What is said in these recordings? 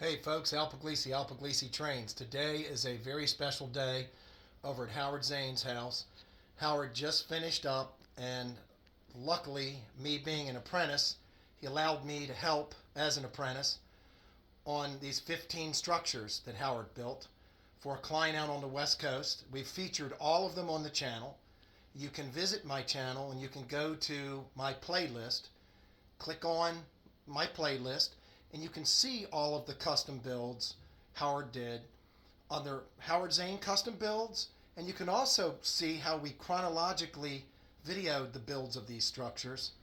Hey folks, Al Puglisi Trains. Today is a very special day over at Howard Zane's house. Howard just finished up, and luckily, me being an apprentice, he allowed me to help as an apprentice on these 15 structures that Howard built for a client out on the West Coast. We've featured all of them on the channel. You can visit my channel and you can go to my playlist, click on my playlist, and you can see all of the custom builds Howard did, other Howard Zane custom builds, and you can also see how we chronologically videoed the builds of these structures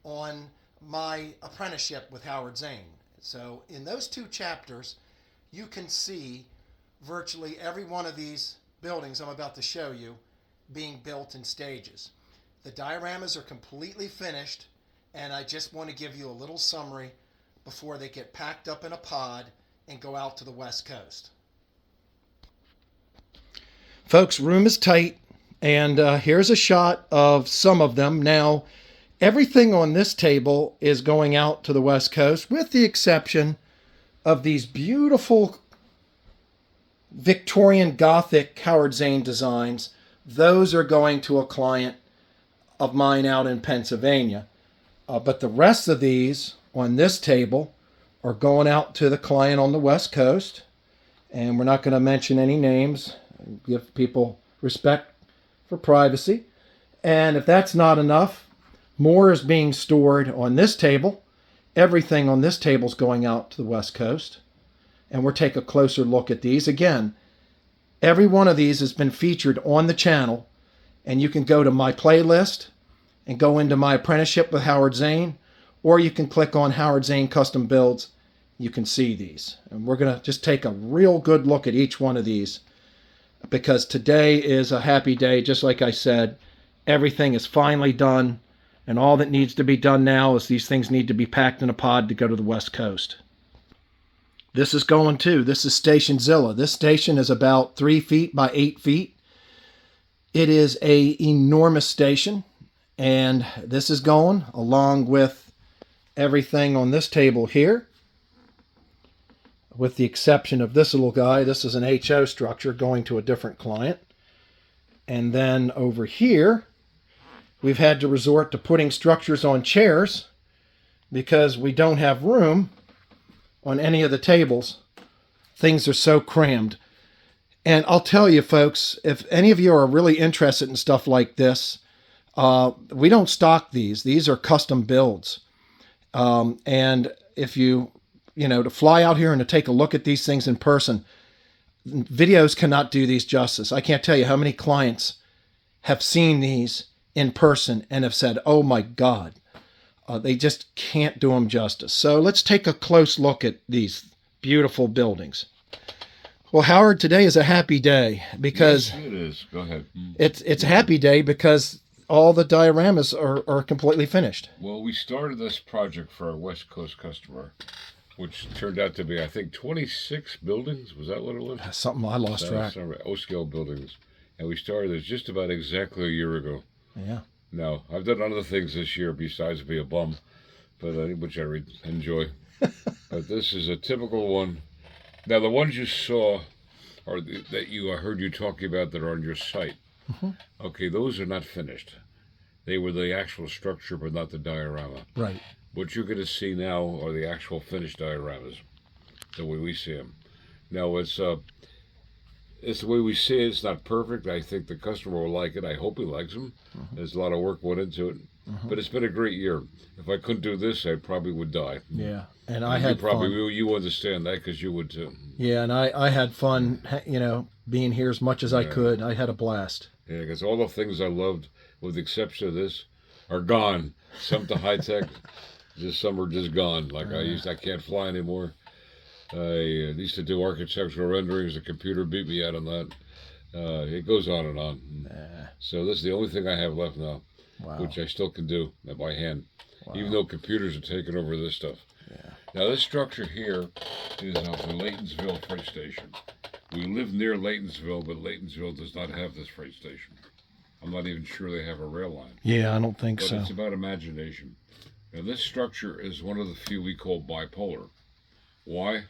on my apprenticeship with Howard Zane. So in those two chapters, you can see virtually every one of these buildings I'm about to show you being built in stages. The dioramas are completely finished, and I just want to give you a little summary before they get packed up in a pod and go out to the West Coast. Folks, room is tight, and here's a shot of some of them. Now, everything on this table is going out to the West Coast, with the exception of these beautiful Victorian Gothic Howard Zane designs. Those are going to a client of mine out in Pennsylvania. But the rest of these on this table are going out to the client on the West Coast, and we're not going to mention any names, give people respect for privacy. And if that's not enough, more is being stored on this table. Everything on this table is going out to the West Coast, and we'll take a closer look at these. Again, every one of these has been featured on the channel, and you can go to my playlist and go into my apprenticeship with Howard Zane, or you can click on Howard Zane Custom Builds. You can see these. And we're going to just take a real good look at each one of these, because today is a happy day. Just like I said, everything is finally done, and all that needs to be done now is these things need to be packed in a pod to go to the West Coast. This is going too. This is Station Zilla. This station is about 3 feet by 8 feet. It is an enormous station, and this is going along with everything on this table here, with the exception of this little guy. This is an HO structure going to a different client. And then over here, we've had to resort to putting structures on chairs because we don't have room on any of the tables. Things are so crammed. And I'll tell you, folks, if any of you are really interested in stuff like this, we don't stock these. These are custom builds. And if you to fly out here and to take a look at these things in person, videos cannot do these justice. I can't tell you how many clients have seen these in person and have said, oh my God, they just can't do them justice. So let's take a close look at these beautiful buildings. Well, Howard, today is a happy day because yes, it is. Go ahead. It's a happy day because all the dioramas are completely finished. Well, we started this project for our West Coast customer, which turned out to be, I think, 26 buildings. Was that what it was? Something I lost track. O-scale buildings. And we started this just about exactly a year ago. Yeah. Now, I've done other things this year besides be a bum, but which I enjoy. But this is a typical one. Now, the ones you saw, or that I heard you talking about that are on your site, okay, those are not finished. They were the actual structure, but not the diorama. Right. What you're going to see now are the actual finished dioramas, the way we see them. Now, it's the way we see it. It's not perfect. I think the customer will like it. I hope he likes them. There's a lot of work went into it. But it's been a great year. If I couldn't do this, I probably would die. Yeah, and I had fun. You understand that because you would too. Yeah, and I had fun, being here as much as I could. I had a blast. Yeah, because all the things I loved, with the exception of this, are gone. Some to high tech, some are just gone. Like I can't fly anymore. I used to do architectural renderings. The computer beat me out on that. It goes on and on. So this is the only thing I have left now. Wow. Which I still can do by hand, even though computers are taking over this stuff. Yeah. Now, this structure here is off the Laytonsville freight station. We live near Laytonsville, but Laytonsville does not have this freight station. I'm not even sure they have a rail line. Yeah, I don't think so. But it's about imagination. Now, this structure is one of the few we call bipolar. Why?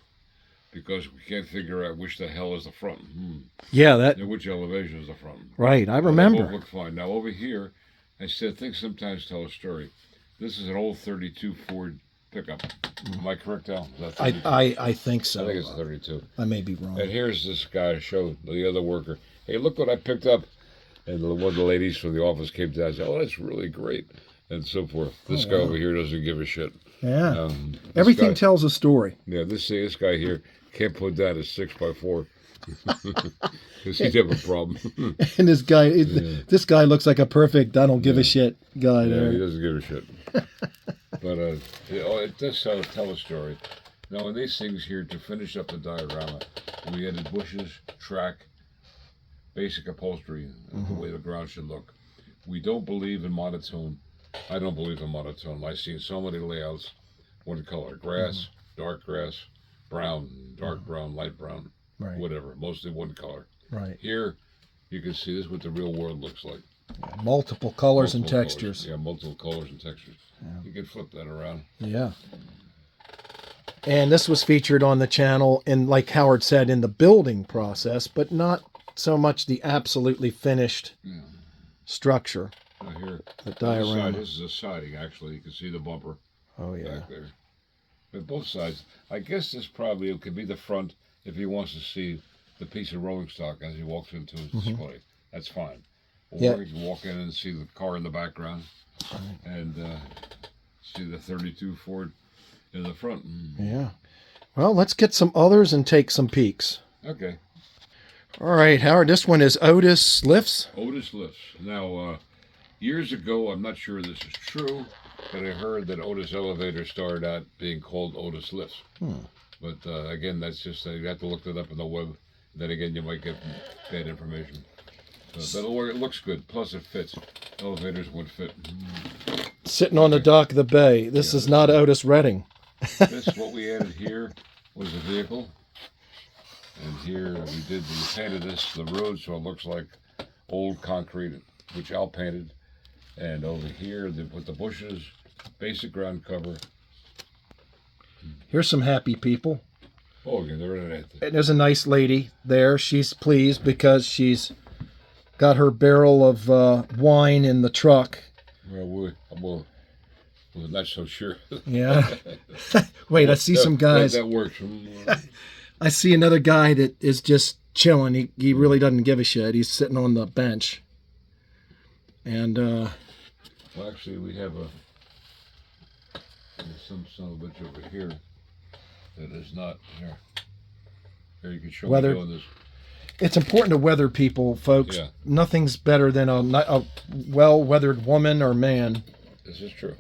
because we can't figure out which the hell is the front. Yeah, that And which elevation is the front. right. I They both remember. look fine. Now over here, I said things sometimes tell a story. This is an old 32 Ford pickup. Am I correct, Al? Is that 32? I think so. I think it's a 32. I may be wrong. And here's this guy showed the other worker, hey, look what I picked up. And one of the ladies from the office came down and said, oh, that's really great, and so forth. This guy over here doesn't give a shit. Yeah. This Everything guy- tells a story. Yeah, this guy here can't put down his 6x4 because he'd have a problem. And this guy looks like a perfect I don't give a shit guy Yeah, there. he doesn't give a shit. But it does tell a story. Now, in these things here, to finish up the diorama, we added bushes, track, basic upholstery, the way the ground should look. We don't believe in monotone. I don't believe in monotone. I've seen so many layouts, one color, grass, dark grass, brown, dark brown, light brown, Right. whatever, mostly one color. Right. Here, you can see this is what the real world looks like. Multiple colors and Multiple textures. Colors. Yeah, multiple colors and textures. You can flip that around. Yeah. And this was featured on the channel in, like Howard said, in the building process, but not so much the absolutely finished Yeah. structure. Now here, The this diorama. side, this is a siding actually. You can see the bumper Oh yeah. back there. But both sides, I guess this probably could be the front if he wants to see the piece of rolling stock as he walks into his display. That's fine. Or Yeah. you can walk in and see the car in the background and see the 32 Ford in the front. Yeah. Well, let's get some others and take some peeks. Okay. All right, Howard. This one is Otis Lifts. Otis lifts. Now, years ago, I'm not sure this is true, but I heard that Otis Elevator started out being called Otis Lifts. But again, that's just, you have to look it up on the web. Then again, you might get bad information. But it looks good. Plus, it fits. Elevators would fit. Sitting on the dock of the bay. This is not Otis Redding. What we added here was the vehicle. And here we painted this, the road, so it looks like old concrete, which Al painted. And over here, they put the bushes, basic ground cover. Here's some happy people. Oh, yeah, they're in it. And there's a nice lady there. She's pleased because she's got her barrel of wine in the truck. Well, we're not so sure. Yeah. Wait, I see some guys. That works. I see another guy that is just chilling. He really doesn't give a shit. He's sitting on the bench. And Well, actually, we have some son of a bitch over here that is not here. Here, you can show Weather- me doing this. it's important to weather people, folks. Yeah. Nothing's better than a well-weathered woman or man, This is true.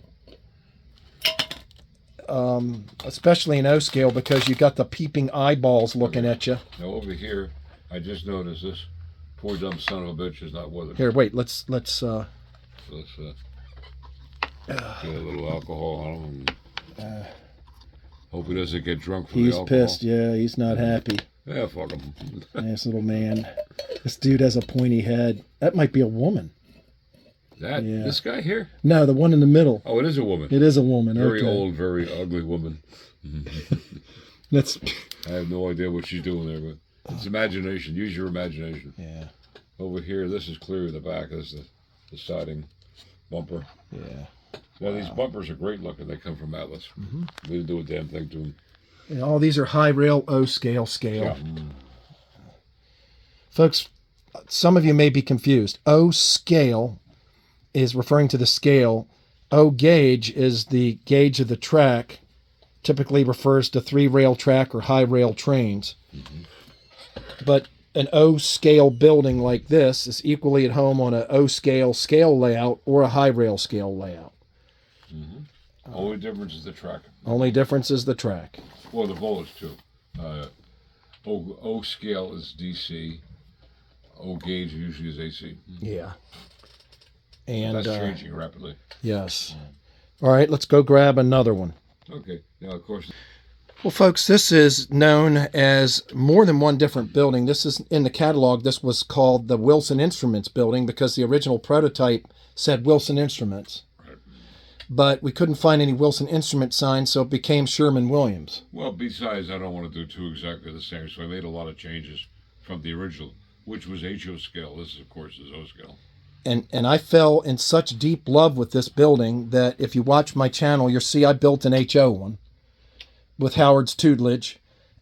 especially in O-scale, because you got the peeping eyeballs looking at you. Now over here, I just noticed this poor dumb son of a bitch is not weathered. Here, wait. Let's. Let's get a little alcohol on him. Hope he doesn't get drunk from the He's alcohol. pissed. Yeah, he's not happy. Yeah, fuck him. Nice little man. This dude has a pointy head. That might be a woman. Yeah. This guy here? No, the one in the middle. Oh, it is a woman. It is a woman. Very okay. old, very ugly woman. That's. I have no idea what she's doing there, but it's imagination. Use your imagination. Yeah. Over here, this is clearly the back. This is the siding bumper. Yeah. Now, these bumpers are great looking. They come from Atlas. We didn't do a damn thing to them. And all these are high rail O-scale. Yeah. Folks, some of you may be confused. O-scale is referring to the scale. O-gauge is the gauge of the track. Typically refers to 3-rail track or high rail trains. But an O-scale building like this is equally at home on an O-scale scale layout or a high rail scale layout. Only difference is the track. Only difference is the track. Well, the voltage, too. O scale is DC. O gauge usually is AC. Yeah. And That's changing rapidly. yes. All right, let's go grab another one. Okay. Now, of course, Well, folks, this is known as more than one different building. This is in the catalog. This was called the Wilson Instruments building because the original prototype said Wilson Instruments. but we couldn't find any Wilson Instrument signs, so it became Sherman Williams. Well, besides, I don't want to do two exactly the same, so I made a lot of changes from the original, which was HO scale. This, of course, is O scale. And I fell in such deep love with this building that if you watch my channel, you'll see I built an HO one with Howard's tutelage,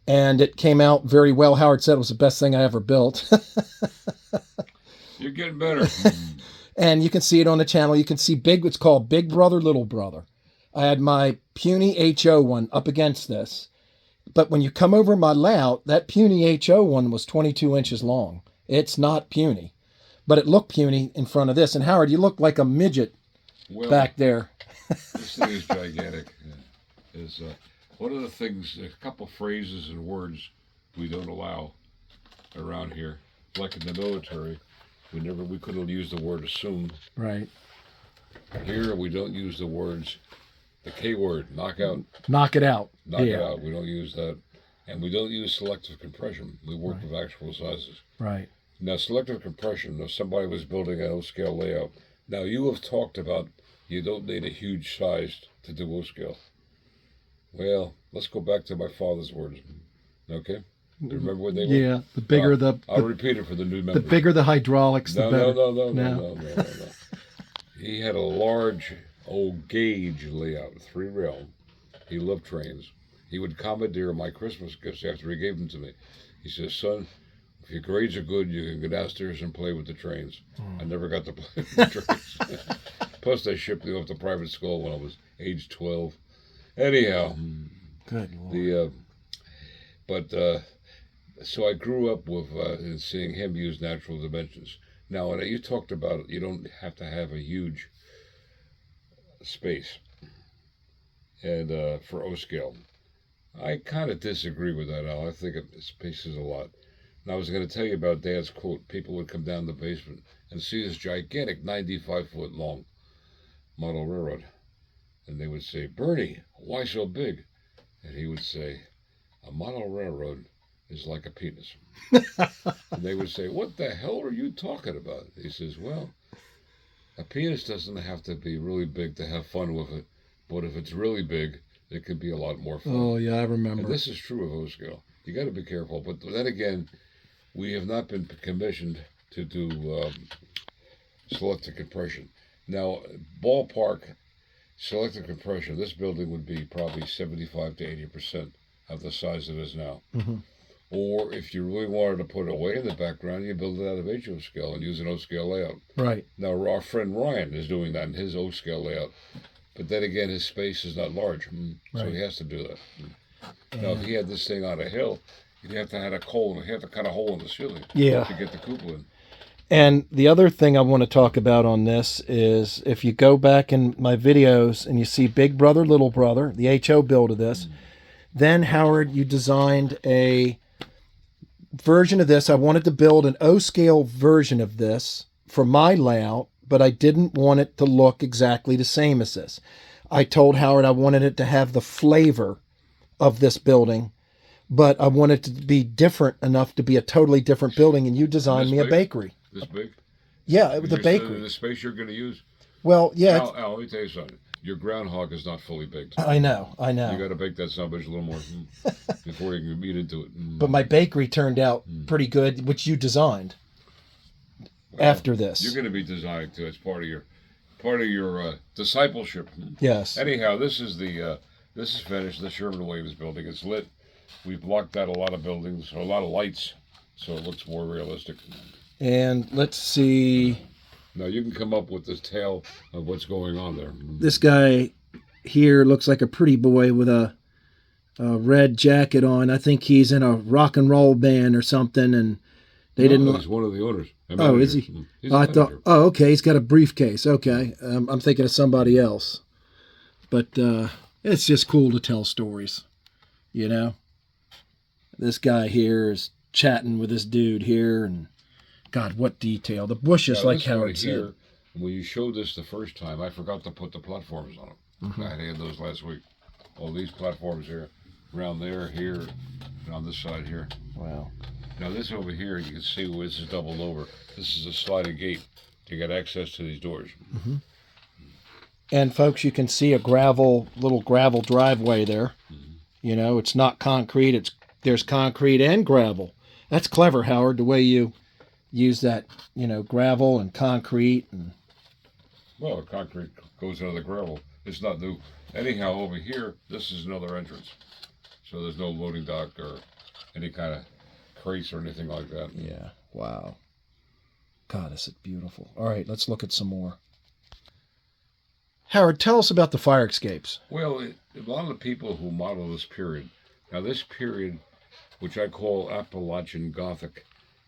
and it came out very well. Howard said it was the best thing I ever built. You're getting better. And you can see it on the channel. You can see it's called Big Brother, Little Brother. I had my puny HO one up against this. But when you come over my layout, that puny HO one was 22 inches long. It's not puny. But it looked puny in front of this. And Howard, you look like a midget back there. This thing is gigantic. One of the things, a couple phrases and words we don't allow around here. Like in the military, we couldn't use the word assume. Right. Here we don't use the words, the K word, knock out. Knock it out. Knock it out. We don't use that. And we don't use selective compression. We work with actual sizes. Right. Now, selective compression, if somebody was building an O-scale layout, now you have talked about you don't need a huge size to do O-scale. Well, let's go back to my father's words. Okay? Do you remember what they were? Yeah, the bigger I'll repeat it for the new members. The bigger the hydraulics, the better. No. He had a large old gauge layout, 3-rail. He loved trains. He would commandeer my Christmas gifts after he gave them to me. He says, son, if your grades are good, you can go downstairs and play with the trains. I never got to play with the trains. Plus, they shipped me off to private school when I was age 12. Anyhow, good Lord. So I grew up with seeing him use natural dimensions. Now, you talked about you don't have to have a huge space and for O-scale. I kind of disagree with that, Al. I think space is a lot. And I was going to tell you about Dad's quote. People would come down the basement and see this gigantic 95-foot long model railroad. And they would say, Bernie, why so big? And he would say, a model railroad is like a penis. And they would say, what the hell are you talking about? He says, well, a penis doesn't have to be really big to have fun with it. But if it's really big, it can be a lot more fun. Oh, yeah, I remember. And this is true of O-scale. You got to be careful. But then again, we have not been commissioned to do selective compression. Now, ballpark selective compression, this building would be probably 75 to 80% of the size it is now. Mm-hmm. Or if you really wanted to put it way in the background, you build it out of HO scale and use an O-scale layout. Right. Now, our friend Ryan is doing that in his O-scale layout. But then again, his space is not large, so he has to do that. Now, if he had this thing on a hill, he'd have to have a cut a hole in the ceiling to get the cupola in. And the other thing I want to talk about on this is if you go back in my videos and you see Big Brother, Little Brother, the HO build of this, then Howard, you designed a version of this. I wanted to build an O-scale version of this for my layout, but I didn't want it to look exactly the same as this. I told Howard I wanted it to have the flavor of this building, but I wanted it to be different enough to be a totally different building, and you designed me a bakery. This big? Yeah, the bakery. The space you're going to use? Well, yeah. Al, let me tell you something. Your groundhog is not fully baked. I know. You got to bake that son of a bitch a little more before you can eat into it. But my bakery turned out pretty good, which you designed. After this, you're going to be designing too. It's part of your discipleship. Yes. Anyhow, this is finished. The Sherman Williams building. It's lit. We've blocked out a lot of buildings, or a lot of lights, so it looks more realistic. And let's see. Now you can come up with the tale of what's going on there. This guy here looks like a pretty boy with a red jacket on. I think he's in a rock and roll band or something, and they didn't. He's one of the owners. Oh, is he? I thought. Oh, okay. He's got a briefcase. Okay, I'm thinking of somebody else. But it's just cool to tell stories, you know. This guy here is chatting with this dude here, and God, what detail! The bushes, like Howard said. Here, when you showed this the first time, I forgot to put the platforms on them. Mm-hmm. I had those last week. All these platforms here, around there, here, and on this side here. Wow. Now this over here, you can see where this is doubled over. This is a sliding gate to get access to these doors. Mm-hmm. And folks, you can see a little gravel driveway there. You know, it's not concrete. There's concrete and gravel. That's clever, Howard, the way you use that, you know, gravel and concrete. Well, concrete goes into the gravel. It's not new. Anyhow, over here, this is another entrance. So there's no loading dock or any kind of crates or anything like that. Yeah, wow. God, this is beautiful. All right, let's look at some more. Howard, tell us about the fire escapes. Well, a lot of the people who model this period, now this period, which I call Appalachian Gothic,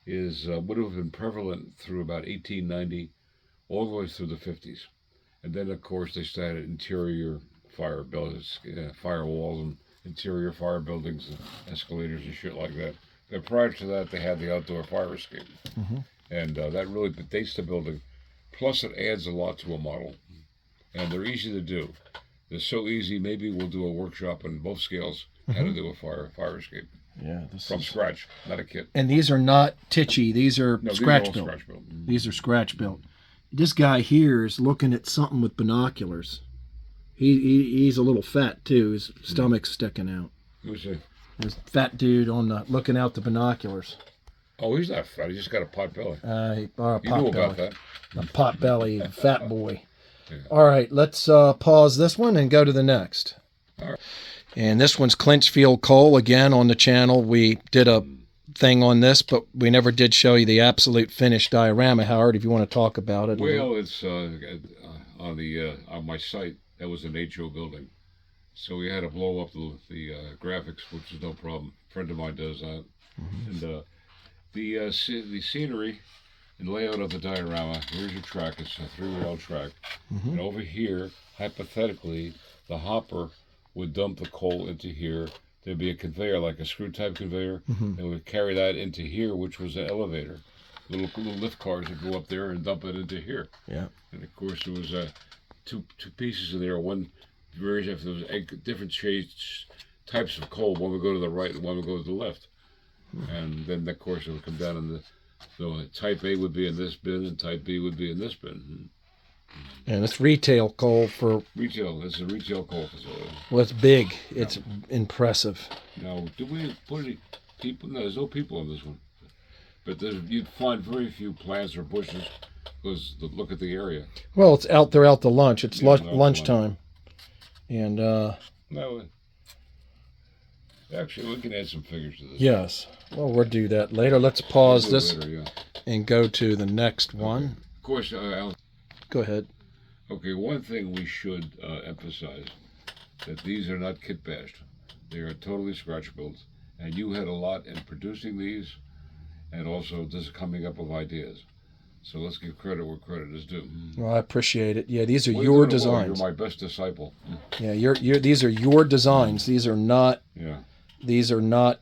would have been prevalent through about 1890, all the way through the 50s. And then, of course, they started interior fire buildings, firewalls and interior fire buildings and escalators and shit like that. But prior to that, they had the outdoor fire escape. Mm-hmm. And that really dates the building. Plus, it adds a lot to a model. And they're easy to do. They're so easy, maybe we'll do a workshop on both scales, how to do a fire escape. Yeah, from scratch, not a kit. And these are not titchy. These are scratch built. Mm-hmm. These are scratch built. This guy here is looking at something with binoculars. He's a little fat too. His stomach's sticking out. Who's he? This fat dude looking out the binoculars. Oh, he's not fat. He just got a pot belly. You knew about that. A pot belly, fat boy. Yeah. All right, let's pause this one and go to the next. All right. And this one's Coalfield Coal. Again, on the channel, we did a thing on this, but we never did show you the absolute finished diorama. Howard, if you want to talk about it. Well, it's on my site. That was an HO building, so we had to blow up the graphics, which is no problem. A friend of mine does that, and the scenery and layout of the diorama. Here's your track. It's a 3-rail track, and over here, hypothetically, the hopper would dump the coal into here. There'd be a conveyor, like a screw-type conveyor, and would carry that into here, which was an elevator. Little lift cars would go up there and dump it into here. Yeah. And of course, there was two pieces in there. One variation, if there was different shades, types of coal. One would go to the right, and one would go to the left. And then, of course, it would come down in so type A would be in this bin, and type B would be in this bin. And it's retail coal for... Retail. This is a retail coal facility. Well, it's big. It's impressive. Now, do we put any people? No, there's no people on this one. But you'd find very few plants or bushes, because look at the area. Well, it's out there out to lunch. It's lunchtime. And, No, actually, we can add some figures to this. yes. Well, we'll do that later. Let's pause this later, and go to the next one. Okay. Of course, Go ahead. okay, one thing we should emphasize, that these are not kit bashed. They are totally scratch built. And you had a lot in producing these, and also just coming up with ideas. So let's give credit where credit is due. Well, I appreciate it. Yeah, these are your designs. You're my best disciple. Yeah, these are your designs. These are not... Yeah. These are not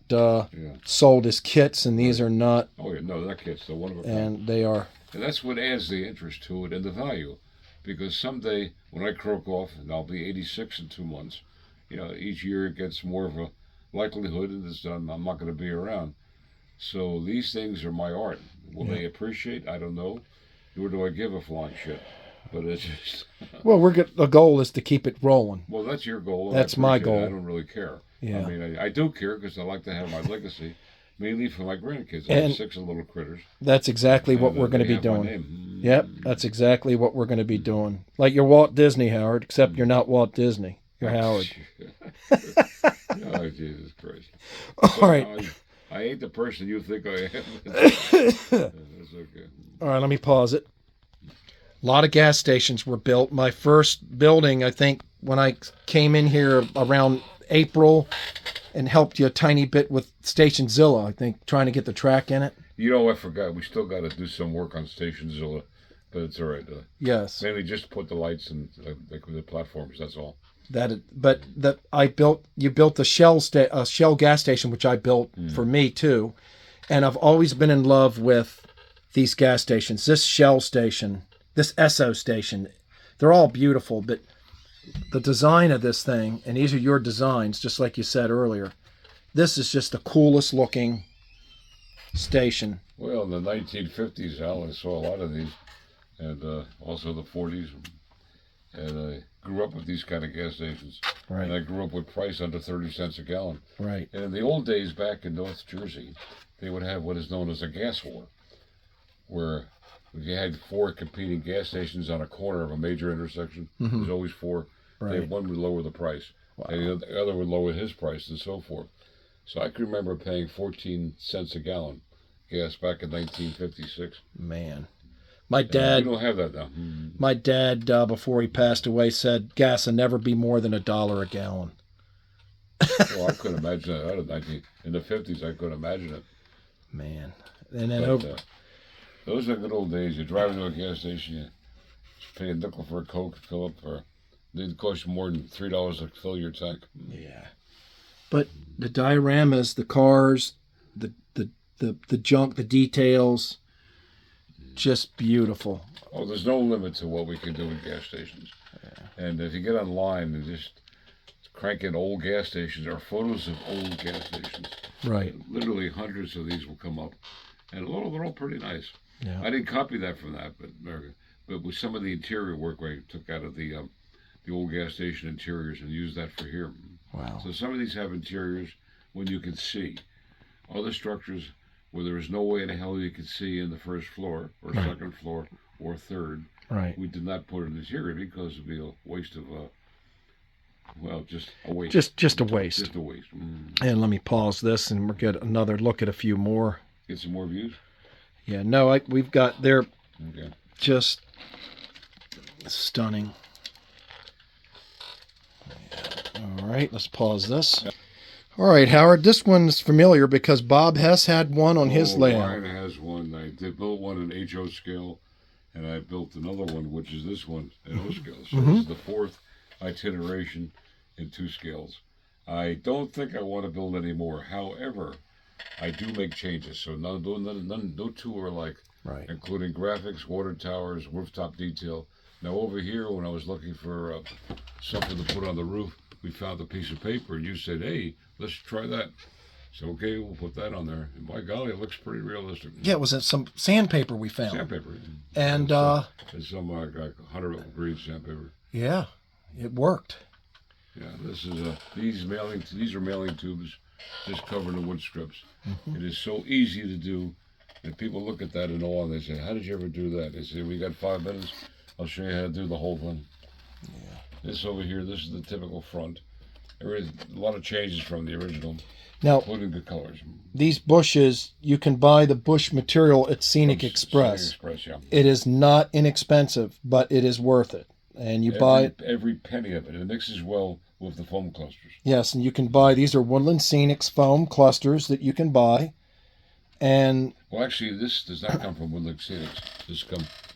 sold as kits, and these are not... Oh, yeah, no, they're kits. They're one of a kind. And they are... And that's what adds the interest to it and the value. Because someday, when I croak off, and I'll be 86 in 2 months, each year it gets more of a likelihood that I'm not going to be around. So these things are my art. Will they appreciate? I don't know. Nor do I give a flying shit. But it's just... Well, the goal is to keep it rolling. Well, that's your goal. That's my goal. I don't really care. Yeah. I mean, I do care because I like to have my legacy, mainly for my grandkids. I have 6 little critters. That's exactly what we're going to be doing. Yep, that's exactly what we're going to be doing. Like you're Walt Disney, Howard, except you're not Walt Disney. You're Howard. Oh, Jesus Christ. All right. I ain't the person you think I am. That's okay. All right, let me pause it. A lot of gas stations were built. My first building, I think, when I came in here around April and helped you a tiny bit with Station Zilla, I think, trying to get the track in it. I forgot. We still got to do some work on Station Zilla, but it's all right. Yes. Mainly just put the lights and the platforms, that's all. You built the Shell gas station, which I built for me too, and I've always been in love with these gas stations. This Shell station, this Esso station, they're all beautiful, but the design of this thing, and these are your designs, just like you said earlier. This is just the coolest looking station. Well, in the 1950s, Al, I saw a lot of these, and also the 40s, and grew up with these kind of gas stations. Right. And I grew up with price under 30 cents a gallon. Right. And in the old days back in North Jersey, they would have what is known as a gas war, where if you had 4 competing gas stations on a corner of a major intersection, there's always 4. Right. One would lower the price, and the other would lower his price, and so forth. So I can remember paying 14 cents a gallon gas back in 1956. Man. My dad, we don't have that now. My dad, before he passed away, said gas will never be more than $1 a gallon. Well, I couldn't imagine that. In the 50s, I couldn't imagine it. Man. And then those are good old days. You drive into a gas station, you pay a nickel for a Coke, fill up for. It'd cost you more than $3 to fill your tank. Yeah. But the dioramas, the cars, the junk, the details, just beautiful. Oh, there's no limit to what we can do with gas stations. Yeah. And if you get online and just crank in old gas stations or photos of old gas stations, right? Literally hundreds of these will come up, and they're all pretty nice. Yeah. I didn't copy that from that, but with some of the interior work I took out of the old gas station interiors and used that for here. Wow. So some of these have interiors when you can see. Other structures where there is no way in hell you could see in the first floor or second floor or third. Right. We did not put an interior because it would be a waste of, just a waste. Just a waste. Just a waste. And let me pause this and we'll get another look at a few more. Get some more views? Yeah, no, we've got, they're okay. Just stunning. All right, let's pause this. All right, Howard, this one's familiar because Bob Hess had one on his layout. Mine has one. I built one in HO scale, and I built another one, which is this one in O scale. So this is the 4th itineration in 2 scales. I don't think I want to build any more. However, I do make changes, so no 2 are alike, right? Including graphics, water towers, rooftop detail. Now over here, when I was looking for something to put on the roof, we found a piece of paper, and you said, "Hey, let's try that." So okay, we'll put that on there. And by golly, it looks pretty realistic. Yeah, it was some sandpaper we found. Sandpaper. And it's some like 100 grade sandpaper. Yeah, it worked. Yeah, this is these are mailing tubes, just covered in wood strips. It is so easy to do, and people look at that in awe and they say, "How did you ever do that?" They say, "We got 5 minutes. I'll show you how to do the whole thing." Yeah. This over here, this is the typical front. There is a lot of changes from the original, now, including the colors. These bushes, you can buy the bush material at Scenic Express. Yeah. It is not inexpensive, but it is worth it. And you buy it. Every penny of it. It mixes well with the foam clusters. Yes, and you can buy, these are Woodland Scenics foam clusters that you can buy. And well, actually, this does not come from Woodland Scenics.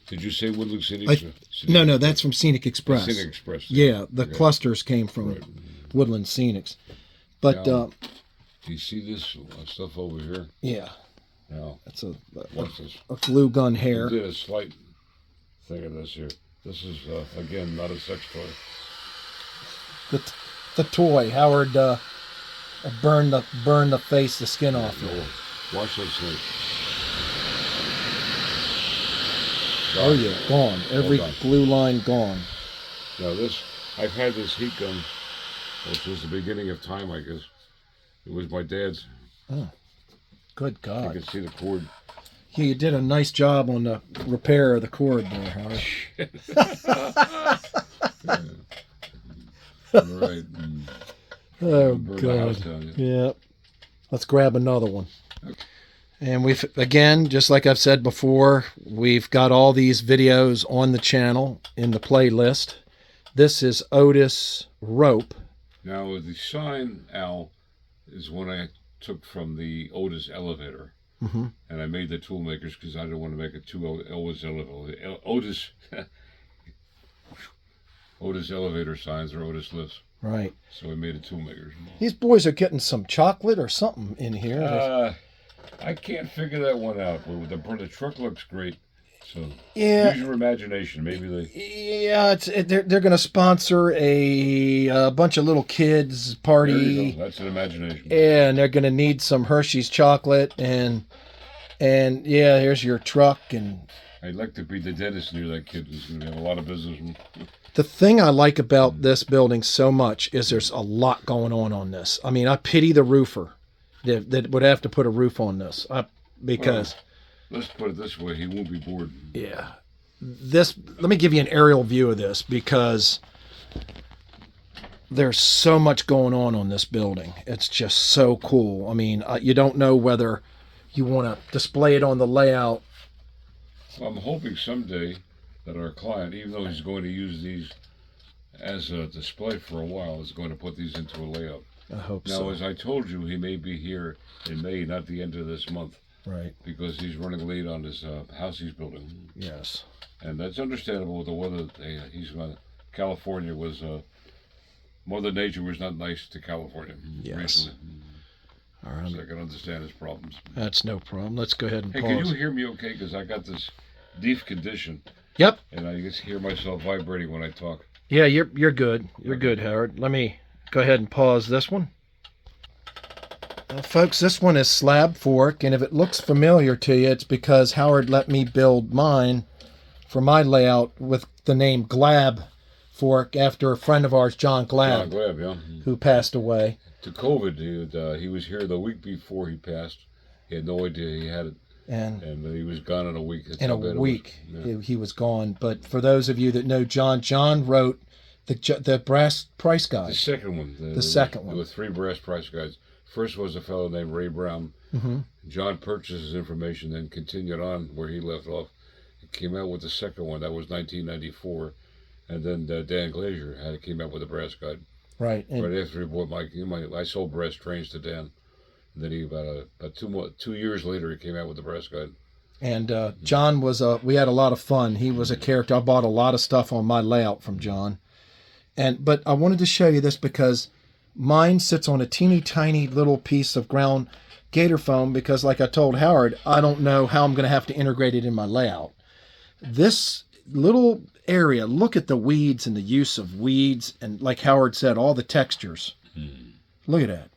Did you say Woodland Scenics? No, that's from Scenic Express. Scenic Express. Yeah, the clusters came from Woodland Scenics. But now, do you see this stuff over here? Yeah. Now, that's what's this? A glue gun hair. I did a slight thing of this here. This is again not a sex toy. The toy, Howard, burn the skin off. No, watch that snake. Oh yeah, gone. Every glue line gone. Now I've had this heat gun, which was the beginning of time, I guess. It was my dad's. Oh, good God. You can see the cord. Yeah, you did a nice job on the repair of the cord there, Howard. All right. Oh, God. Yeah. Let's grab another one. Okay. And we've, again, just like I've said before, we've got all these videos on the channel in the playlist. This is Otis Rope. Now, the sign, Al, is one I took from the Otis Elevator. And I made the tool makers because I didn't want to make it too Otis Elevator. Otis Elevator signs or Otis lifts. Right. So we made a tool makers. These boys are getting some chocolate or something in here. I can't figure that one out. The truck looks great. So yeah, use your imagination. Maybe they. Yeah, they're going to sponsor a bunch of little kids party. There you go. That's an imagination. Yeah, and they're going to need some Hershey's chocolate, and And yeah, here's your truck. And I'd like to be the dentist near that kid who's going to have a lot of business. the thing I like about this building so much is there's a lot going on this. I mean, I pity the roofer that would have to put a roof on this because. Well, let's put it this way: he won't be bored. Yeah. Let me give you an aerial view of this because there's so much going on this building. It's just so cool. I mean, you don't know whether you want to display it on the layout. Well, I'm hoping someday that our client, even though he's going to use these as a display for a while, is going to put these into a layout. I hope now, so. As I told you, he may be here in May, not the end of this month. Right. Because he's running late on his house he's building. Yes. And that's understandable with the weather. California was, Mother Nature was not nice to California recently. All right. So I can understand his problems. That's no problem. Let's go ahead and pause. Hey, can you hear me okay? Because I got this deaf condition. Yep. And I just hear myself vibrating when I talk. Yeah, you're good. You're good, Howard. Let me go ahead and pause this one. Well, folks, this one is Slab Fork, and if it looks familiar to you, it's because Howard let me build mine for my layout with the name Glab Fork after a friend of ours, John Glab, who passed away. To COVID, he was here the week before he passed. He had no idea he had it, and he was gone in a week. That's in a week, he was gone. But for those of you that know John wrote the brass price guide. The second one. The second one. There were 3 brass price guides. First was a fellow named Ray Brown. Mm-hmm. John purchased his information, then continued on where he left off. He came out with the second one. That was 1994. And then Dan Glazier came out with a brass guide. Right. Right after he bought I sold brass trains to Dan. And then about 2 years later, he came out with the brass guide. And John was we had a lot of fun. He was a character. I bought a lot of stuff on my layout from John. But I wanted to show you this because mine sits on a teeny tiny little piece of ground gator foam because, like I told Howard, I don't know how I'm going to have to integrate it in my layout. This little area, look at the weeds and the use of weeds, and like Howard said, all the textures. Look at that.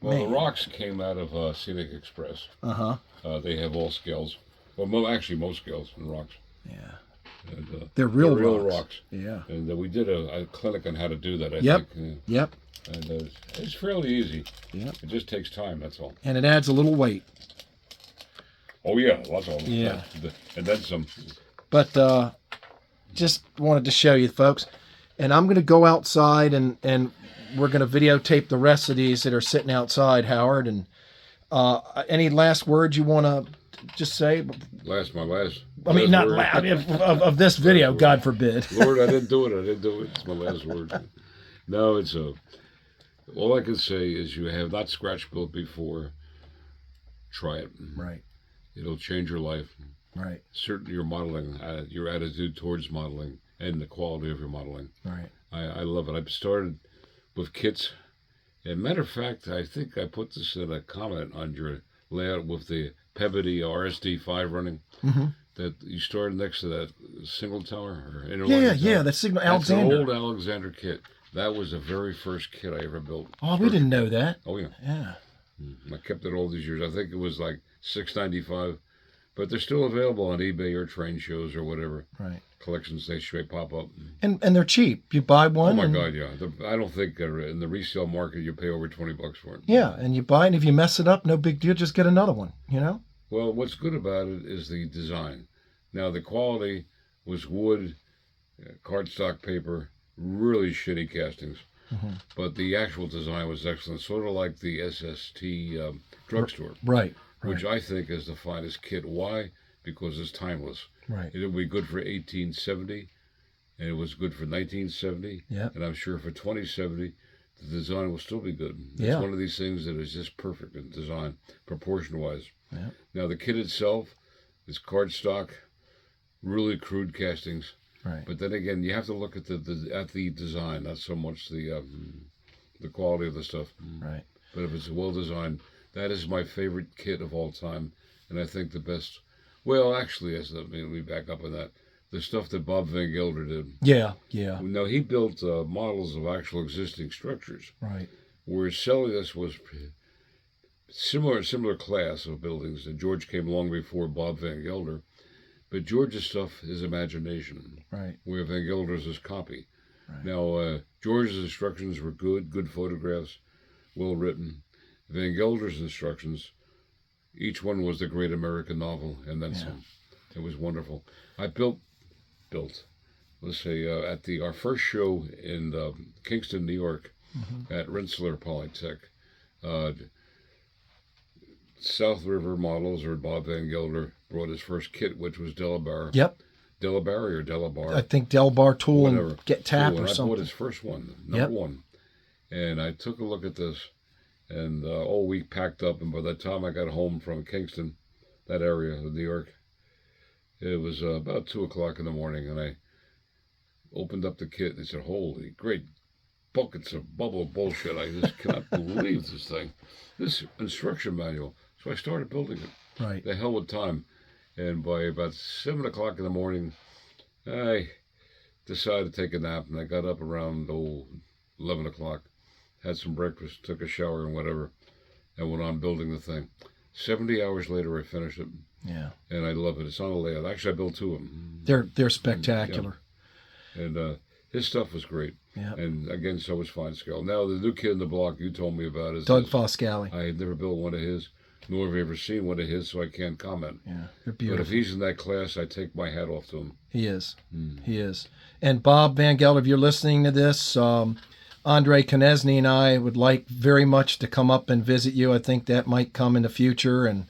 Well, the rocks came out of Scenic Express. They have all scales. Well, actually, most scales in rocks. Yeah. And, they're real rocks. Yeah. And we did a clinic on how to do that, I think. Yep. And it's fairly easy. Yep. It just takes time, that's all. And it adds a little weight. Oh, yeah, lots of them. Yeah. And then some. But just wanted to show you, folks. And I'm going to go outside and we're going to videotape the rest of these that are sitting outside, Howard. And any last words you want to just say? I mean, not last. I mean, of this video, God forbid. Lord, I didn't do it. It's my last word. No, it's all I can say is you have not scratch built before. Try it. Right. It'll change your life. Right. Certainly your modeling, your attitude towards modeling, and the quality of your modeling. Right. I love it. I've started with kits. And matter of fact, I think I put this in a comment on your layout with the Peabody RSD5 running. Mm-hmm. That you started next to that single tower or Yeah, the signal Alexander. That's an old Alexander kit. That was the very first kit I ever built. Oh, we didn't know that. Oh yeah. Yeah. I kept it all these years. I think it was like $6.95, but they're still available on eBay or train shows or whatever. Right. Collections they straight pop up. And they're cheap. You buy one. Oh my God, yeah. I don't think in the resale market you pay over $20 for it. Yeah, and you buy it. And if you mess it up, no big deal. Just get another one. You know. Well, what's good about it is the design. Now, the quality was wood, cardstock paper, really shitty castings. Mm-hmm. But the actual design was excellent, sort of like the SST drugstore. Right. Which I think is the finest kit. Why? Because it's timeless. Right. It'll be good for 1870, and it was good for 1970. Yeah. And I'm sure for 2070, the design will still be good. Yeah. It's one of these things that is just perfect in design, proportion-wise. Yeah. Now, the kit itself is cardstock, really crude castings. Right. But then again, you have to look at the design, not so much the quality of the stuff. Right. But if it's well designed, that is my favorite kit of all time, and I think the best. Well, actually, let me back up on that. The stuff that Bob Van Gelder did. Yeah. Now he built models of actual existing structures. Right. Where Celius was similar class of buildings. And George came along before Bob Van Gelder. But George's stuff is imagination, Right. where Van Gelder's is copy. Right. Now, George's instructions were good photographs, well written. Van Gelder's instructions, each one was the great American novel, and then some. It was wonderful. I built, let's say, at our first show in Kingston, New York, at Rensselaer Polytech. South River Models, or Bob Van Gelder, brought his first kit, which was Delabar. Yep. Delabar or Delabar? I think Delabar Tool Whatever. and Get Tap or I something. bought his first one, number one. And I took a look at this, and all week packed up, and by the time I got home from Kingston, that area of New York, it was about 2 o'clock in the morning, and I opened up the kit, and I said, holy great buckets of bubble bullshit. I just cannot believe this thing. This instruction manual. So I started building it. Right. The hell with time. And by about 7 o'clock in the morning, I decided to take a nap, and I got up around 11 o'clock, had some breakfast, took a shower and whatever, and went on building the thing. 70 hours later, I finished it. Yeah. And I love it. It's on a layout. Actually, I built 2 of them. They're spectacular. And his stuff was great. Yeah. And again, so was Fine Scale. Now, the new kid in the block you told me about is Doug Foscali. I had never built one of his, nor have I ever seen one of his, so I can't comment. Yeah, they're But beautiful. if he's in that class, I take my hat off to him. He is. He is. And Bob Van Gelder, if you're listening to this, Andre Konechny and I would like very much to come up and visit you. I think that might come in the future. And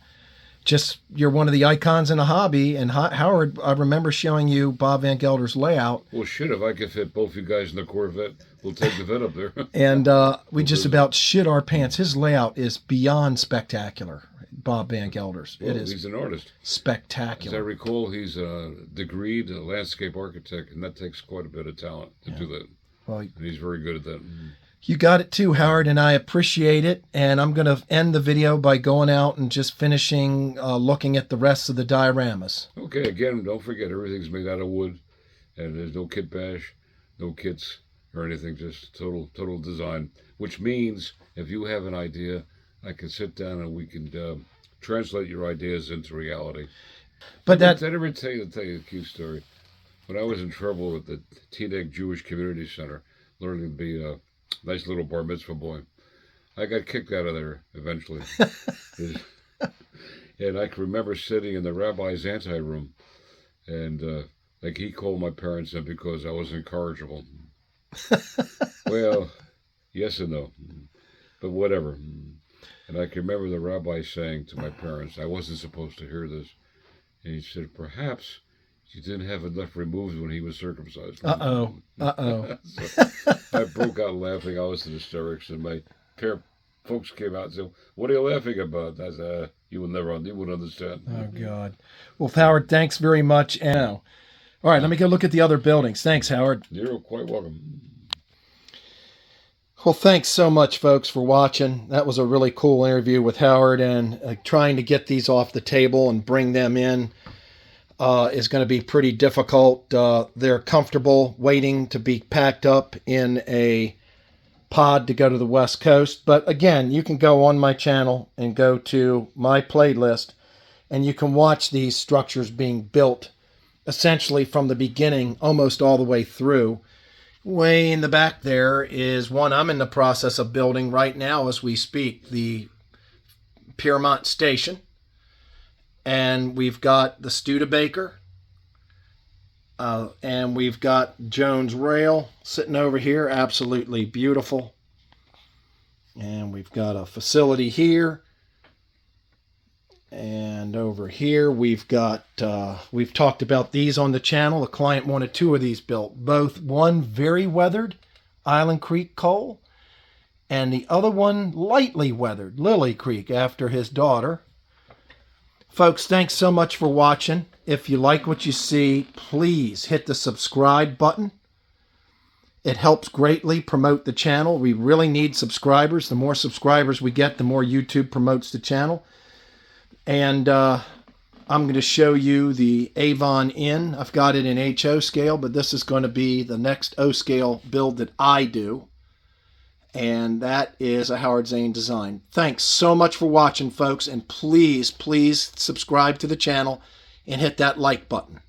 just, you're one of the icons in the hobby. And Howard, I remember showing you Bob Van Gelder's layout. Well, shit, if I could fit both you guys in the Corvette, we'll take the vet up there. And we just about shit our pants. His layout is beyond spectacular, Bob Van Gelder's. Well, it is he's an artist. As I spectacular. recall, he's a degreed landscape architect, and that takes quite a bit of talent to do that. Well, And he's very good at that. you got it too, Howard, and I appreciate it. And I'm going to end the video by going out and just finishing looking at the rest of the dioramas. Okay, again, don't forget, everything's made out of wood, and there's no kit bash, no kits or anything, just total design. Which means, if you have an idea, I can sit down and we can translate your ideas into reality. But Did I ever tell you a cute story? When I was in trouble at the Teaneck Jewish Community Center, learning to be a nice little bar mitzvah boy, I got kicked out of there eventually. And I can remember sitting in the rabbi's anteroom, and like he called my parents in because I was incorrigible. Well, yes and no, but whatever. And I can remember the rabbi saying to my parents, I wasn't supposed to hear this, and he said, perhaps you didn't have enough removed when he was circumcised. Uh-oh. So I broke out laughing. I was in hysterics, and my folks came out and said, what are you laughing about? I said, you would understand. Oh, God. Well, Howard, thanks very much. And all right, let me go look at the other buildings. Thanks, Howard. You're quite welcome. Well, thanks so much, folks, for watching. That was a really cool interview with Howard, and trying to get these off the table and bring them in is going to be pretty difficult. They're comfortable waiting to be packed up in a pod to go to the West Coast. But again, you can go on my channel and go to my playlist, and you can watch these structures being built essentially from the beginning almost all the way through. Way in the back there is one I'm in the process of building right now as we speak, the Piermont Station. And we've got the Studebaker. And we've got Jones Rail sitting over here, absolutely beautiful. And we've got a facility here. And over here we've got, we've talked about these on the channel. The client wanted 2 of these built. Both one very weathered, Island Creek coal, and the other one lightly weathered, Lily Creek, after his daughter. Folks, thanks so much for watching. If you like what you see, please hit the subscribe button. It helps greatly promote the channel. We really need subscribers. The more subscribers we get, the more YouTube promotes the channel. And I'm going to show you the Avon Inn. I've got it in HO scale, but this is going to be the next O scale build that I do. And that is a Howard Zane design. Thanks so much for watching, folks, and please, please subscribe to the channel and hit that like button.